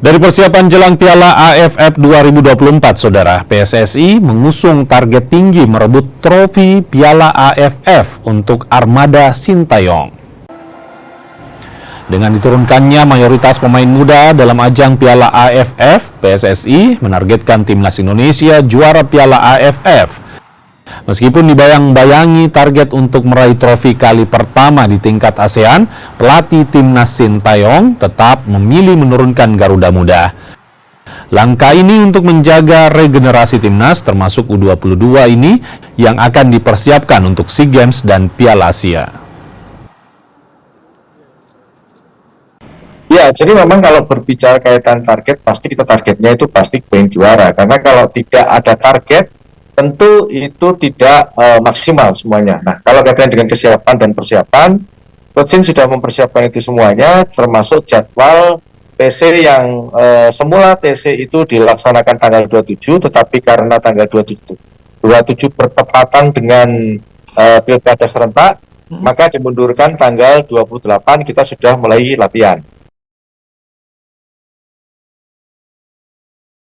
Dari persiapan jelang Piala AFF 2024, Saudara, PSSI mengusung target tinggi merebut trofi Piala AFF untuk Armada Sintayong. Dengan diturunkannya mayoritas pemain muda dalam ajang Piala AFF, PSSI menargetkan Timnas Indonesia juara Piala AFF. Meskipun dibayang-bayangi target untuk meraih trofi kali pertama di tingkat ASEAN, pelatih Timnas Sintayong tetap memilih menurunkan Garuda Muda. Langkah ini untuk menjaga regenerasi Timnas termasuk U22 ini yang akan dipersiapkan untuk SEA Games dan Piala Asia. Ya, jadi memang kalau berbicara kaitan target, pasti kita targetnya itu pasti pengen juara. Karena kalau tidak ada target, tentu itu tidak maksimal semuanya. Nah, kalau kaitan dengan kesiapan dan persiapan, Coach Shin sudah mempersiapkan itu semuanya, termasuk jadwal TC yang semula TC itu dilaksanakan tanggal 27, tetapi karena tanggal 27 bertepatan dengan pilkada serentak, maka dimundurkan tanggal 28 kita sudah mulai latihan.